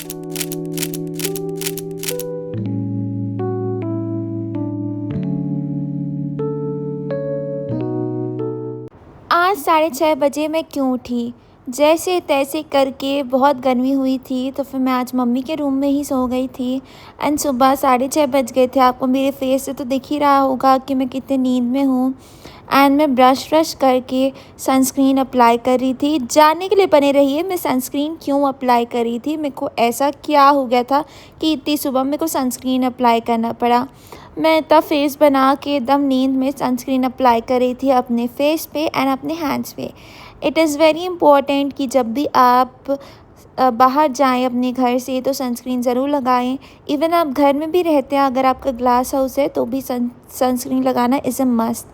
आज 6:30 बजे मैं क्यों उठी? जैसे-तैसे करके बहुत गर्मी हुई थी, तो फिर मैं आज मम्मी के रूम में ही सो गई थी एंड सुबह 6:30 बज गए थे। आपको मेरे फेस से तो दिख ही रहा होगा कि मैं कितनी नींद में हूँ एंड मैं ब्रश करके सनस्क्रीन अप्लाई कर रही थी। जानने के लिए बने रहिए मैं सनस्क्रीन क्यों अप्लाई कर रही थी, मेरे को ऐसा क्या हो गया था कि इतनी सुबह मेरे को सनस्क्रीन अप्लाई करना पड़ा। मैं इतना फेस बना के एकदम नींद में सनस्क्रीन अप्लाई कर रही थी अपने फेस पे एंड अपने हैंड्स पे। इट इज़ वेरी इम्पोर्टेंट कि जब भी आप बाहर जाएँ अपने घर से तो सनस्क्रीन ज़रूर लगाएँ। इवन आप घर में भी रहते हैं, अगर आपका ग्लास हाउस है तो भी सनस्क्रीन लगाना इज़ अ मस्ट।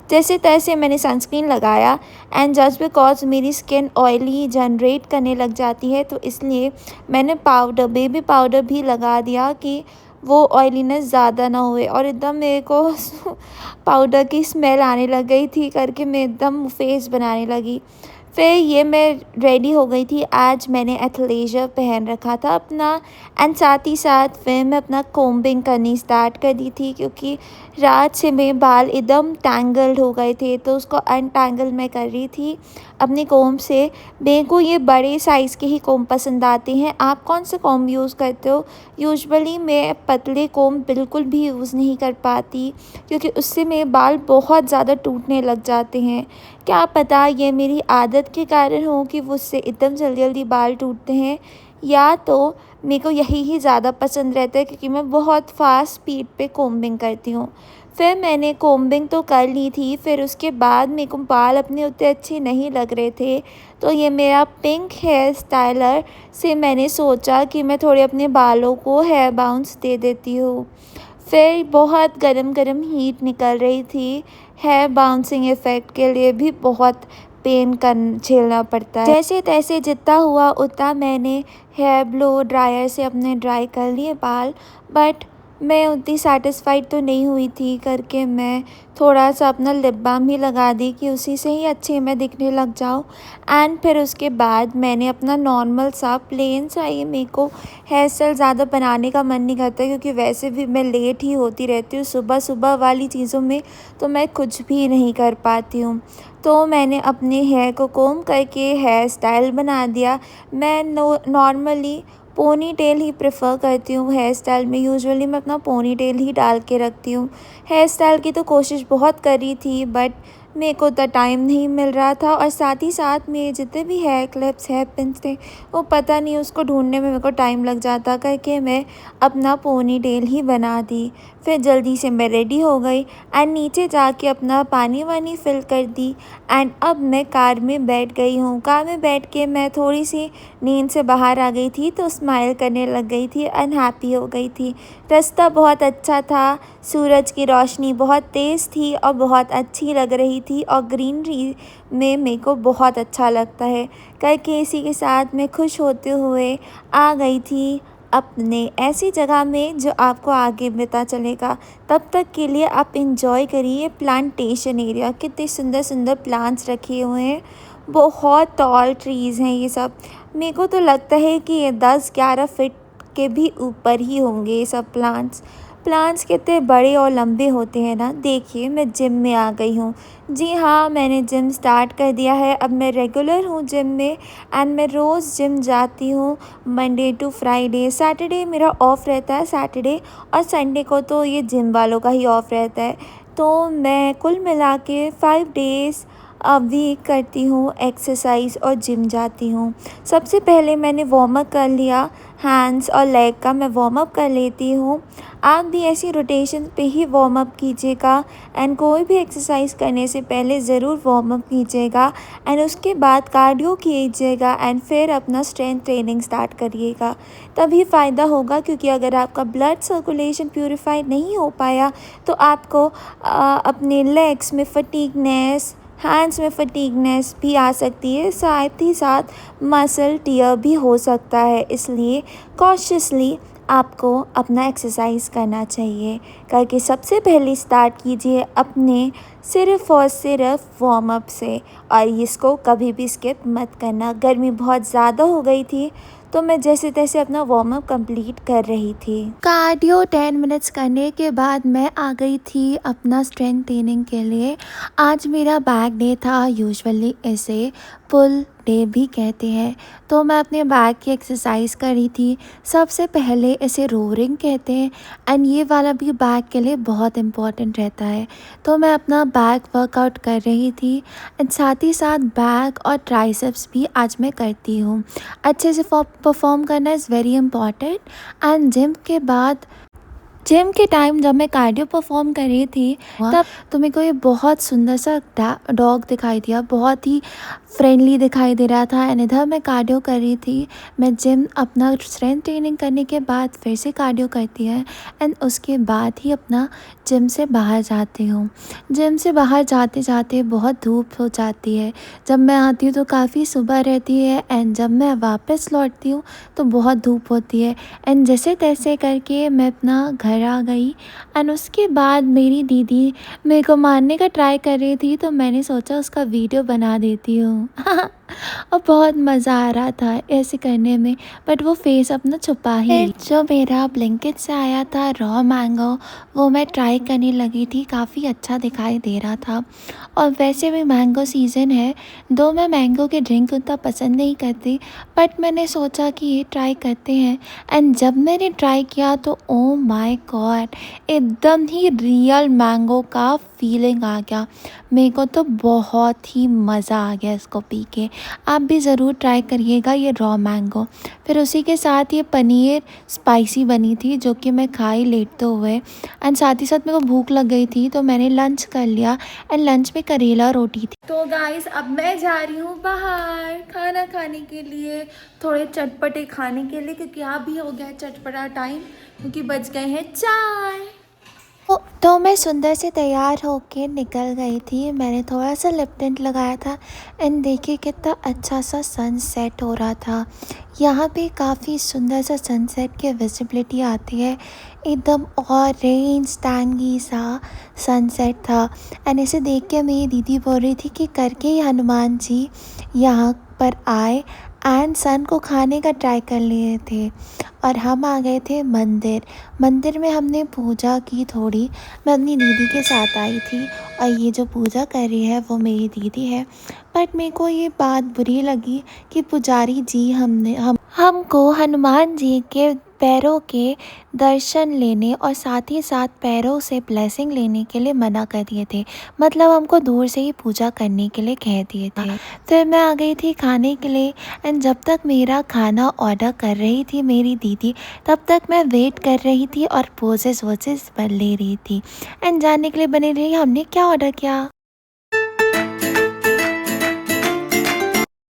जैसे-तैसे मैंने सनस्क्रीन लगाया एंड जस्ट बिकॉज़ मेरी स्किन ऑयली जनरेट करने लग जाती है, तो इसलिए मैंने बेबी पाउडर भी लगा दिया कि वो ऑयलीनेस ज़्यादा ना होए। और एकदम मेरे को पाउडर की स्मेल आने लग गई थी करके मैं एकदम फेस बनाने लगी। फिर ये मैं रेडी हो गई थी। आज मैंने एथलेज़र पहन रखा था अपना एंड साथ ही साथ फिर मैं अपना कोम्बिंग करनी स्टार्ट कर दी थी, क्योंकि रात से मेरे बाल एकदम टैंगल्ड हो गए थे, तो उसको अनटैंगल मैं कर रही थी अपने कोम्ब से। मेरे को ये बड़े साइज़ के ही कोम्ब पसंद आते हैं। आप कौन सा कोम्ब यूज़ करते हो? यूजुअली मैं पतले कोम्ब बिल्कुल भी यूज़ नहीं कर पाती, क्योंकि उससे मेरे बाल बहुत ज़्यादा टूटने लग जाते हैं। क्या पता ये मेरी आदत के कारण हो कि मुझसे एकदम जल्दी-जल्दी बाल टूटते हैं, या तो मेरे को यही ही ज़्यादा पसंद रहता है, क्योंकि मैं बहुत फ़ास्ट स्पीड पे कोम्बिंग करती हूँ। फिर मैंने कोम्बिंग तो कर ली थी, फिर उसके बाद मेरे को बाल अपने उतने अच्छे नहीं लग रहे थे, तो ये मेरा पिंक हेयर स्टाइलर से मैंने सोचा कि मैं थोड़े अपने बालों को हेयर बाउंस दे देती हूँ। फिर बहुत गरम-गरम हीट निकल रही थी। हेयर बाउंसिंग इफ़ेक्ट के लिए भी बहुत पेन झेलना पड़ता है। जैसे-तैसे जितना हुआ उतना मैंने हेयर ब्लो ड्रायर से अपने ड्राई कर लिए बाल, बट मैं उतनी सैटिस्फाइड तो नहीं हुई थी करके मैं थोड़ा-सा अपना लिप बाम भी लगा दी कि उसी से ही अच्छे मैं दिखने लग जाऊँ। एंड फिर उसके बाद मैंने अपना नॉर्मल सा प्लेन सा, ये मेरे को हेयर स्टाइल ज़्यादा बनाने का मन नहीं करता, क्योंकि वैसे भी मैं लेट ही होती रहती हूँ सुबह-सुबह वाली चीज़ों में, तो मैं कुछ भी नहीं कर पाती हूँ। तो मैंने अपने हेयर को कोम्ब करके हेयर स्टाइल बना दिया। मैं नॉर्मली पोनी टेल ही प्रेफ़र करती हूँ हेयर स्टाइल में। यूजुअली मैं अपना पोनी टेल ही डाल के रखती हूँ। हेयर स्टाइल की तो कोशिश बहुत करी थी, बट मेरे को उतना टाइम नहीं मिल रहा था, और साथ ही साथ मेरे जितने भी हेयर क्लिप्स, हेयर पिन्स थे, वो पता नहीं उसको ढूँढने में मेरे को टाइम लग जाता करके मैं अपना पोनी टेल ही बना दी। फिर जल्दी से मैं रेडी हो गई एंड नीचे जाके अपना पानी-वानी फ़िल कर दी एंड अब मैं कार में बैठ गई हूँ। कार में बैठ के मैं थोड़ी-सी नींद से बाहर आ गई थी, तो स्माइल करने लग गई थी एंड हैप्पी हो गई थी। रास्ता बहुत अच्छा था, सूरज की रोशनी बहुत तेज़ थी और बहुत अच्छी लग रही थी, और ग्रीनरी में मेरे को बहुत अच्छा लगता है करके इसी के साथ मैं खुश होते हुए आ गई थी अपने ऐसी जगह में जो आपको आगे पता चलेगा। तब तक के लिए आप एंजॉय करिए प्लांटेशन एरिया। कितने सुंदर-सुंदर प्लांट्स रखे हुए हैं, बहुत टॉल ट्रीज़ हैं ये सब। मेरे को तो लगता है कि ये 10-11 फीट के भी ऊपर ही होंगे ये सब प्लांट्स। प्लांट्स कितने बड़े और लंबे होते हैं ना। देखिए मैं जिम में आ गई हूँ। जी हाँ, मैंने जिम स्टार्ट कर दिया है। अब मैं रेगुलर हूँ जिम में एंड मैं रोज़ जिम जाती हूँ मंडे टू फ्राइडे। सैटरडे मेरा ऑफ़ रहता है, सैटरडे और संडे को तो ये जिम वालों का ही ऑफ़ रहता है। तो मैं कुल मिला के 5 डेज़ वीक करती हूँ एक्सरसाइज़ और जिम जाती हूँ। सबसे पहले मैंने वार्म अप कर लिया, हैंड्स और लेग का मैं वार्म अप कर लेती हूँ। आप भी ऐसी रोटेशन पे ही वार्म अप कीजिएगा एंड कोई भी एक्सरसाइज करने से पहले ज़रूर वार्म अप कीजिएगा एंड उसके बाद कार्डियो कीजिएगा एंड फिर अपना स्ट्रेंथ ट्रेनिंग स्टार्ट करिएगा। तभी फ़ायदा होगा, क्योंकि अगर आपका ब्लड सर्कुलेशन प्यूरिफाइड नहीं हो पाया तो आपको अपने लेग्स में फटीगनेस, हैंड्स में फटीगनेस भी आ सकती है, साथ ही साथ मसल टियर भी हो सकता है। इसलिए कॉशियसली आपको अपना एक्सरसाइज करना चाहिए करके सबसे पहले स्टार्ट कीजिए अपने सिर्फ़ और सिर्फ वार्म अप से, और इसको कभी भी स्किप मत करना। गर्मी बहुत ज़्यादा हो गई थी, तो मैं जैसे तैसे अपना वार्म अप कंप्लीट कर रही थी। कार्डियो 10 मिनट्स करने के बाद मैं आ गई थी अपना स्ट्रेंथ ट्रेनिंग के लिए। आज मेरा बैक डे था, यूजुअली इसे पुल डे भी कहते हैं। तो मैं अपने बैक की एक्सरसाइज कर रही थी। सबसे पहले इसे रोरिंग कहते हैं एंड ये वाला भी बैक के लिए बहुत इम्पॉर्टेंट रहता है। तो मैं अपना बैक वर्कआउट कर रही थी एंड साथ ही साथ बैक और ट्राइसेप्स भी आज मैं करती हूँ। अच्छे से परफॉर्म करना is very important. And gym के टाइम जब मैं कार्डियो परफॉर्म कर रही थी तब तो मेरे को ये बहुत सुंदर सा डॉग दिखाई दिया, बहुत ही फ्रेंडली दिखाई दे रहा था। एंड इधर मैं कार्डियो कर रही थी। मैं जिम अपना स्ट्रेंथ ट्रेनिंग करने के बाद फिर से कार्डियो करती है एंड उसके बाद ही अपना जिम से बाहर जाती हूँ। जिम से बाहर जाते जाते बहुत धूप हो जाती है। जब मैं आती हूँ तो काफ़ी सुबह रहती है एंड जब मैं वापस लौटती हूँ तो बहुत धूप होती है। एंड जैसे तैसे करके मैं अपना घर आ गई एंड उसके बाद मेरी दीदी मेरे को मारने का ट्राई कर रही थी, तो मैंने सोचा उसका वीडियो बना देती हूँ। और बहुत मज़ा आ रहा था ऐसे करने में, बट वो फेस अपना छुपा ही ली। जो मेरा ब्लिंकिट से आया था रॉ मैंगो, वो मैं ट्राई करने लगी थी। काफ़ी अच्छा दिखाई दे रहा था। और वैसे भी मैंगो सीज़न है, दो मैं मैंगो के ड्रिंक उतना पसंद नहीं करती, बट मैंने सोचा कि ये ट्राई करते हैं। एंड जब मैंने ट्राई किया तो ओ माय गॉड, एकदम ही रियल मैंगो का फीलिंग आ गया। मेरे को तो बहुत ही मज़ा आ गया इसको पी के। आप भी ज़रूर ट्राई करिएगा ये रॉ मैंगो। फिर उसी के साथ ये पनीर स्पाइसी बनी थी जो कि मैं खाई लेटते हुए। एंड साथ ही साथ मेरे को भूख लग गई थी तो मैंने लंच कर लिया एंड लंच में करेला रोटी थी। तो गाइस अब मैं जा रही हूँ बाहर खाना खाने के लिए, थोड़े चटपटे खाने के लिए, क्योंकि आप भी हो गया चटपटा टाइम, क्योंकि बज गए हैं 4। तो मैं सुंदर से तैयार होके निकल गई थी। मैंने थोड़ा सा लिप टिंट लगाया था एंड देखिए कितना अच्छा सा सनसेट हो रहा था। यहाँ पे काफ़ी सुंदर सा सनसेट की विजिबिलिटी आती है, एकदम ऑरेंज टैंगी सा सनसेट था। एंड इसे देख के मेरी दीदी बोल रही थी कि करके ही हनुमान जी यहाँ पर आए एंड सन को खाने का ट्राई कर लिए थे। और हम आ गए थे मंदिर में हमने पूजा की थोड़ी। मैं अपनी दीदी के साथ आई थी और ये जो पूजा कर रही है वो मेरी दीदी है। बट मेरे को ये बात बुरी लगी कि पुजारी जी हमको हनुमान जी के पैरों के दर्शन लेने और साथ ही साथ पैरों से ब्लेसिंग लेने के लिए मना कर दिए थे। मतलब हमको दूर से ही पूजा करने के लिए कह दिए थे। फिर मैं आ गई थी खाने के लिए एंड जब तक मेरा खाना ऑर्डर कर रही थी मेरी दीदी, तब तक मैं वेट कर रही थी और पोजेस वोजेस बन ले रही थी एंड जानने के लिए बने रही हमने क्या ऑर्डर किया।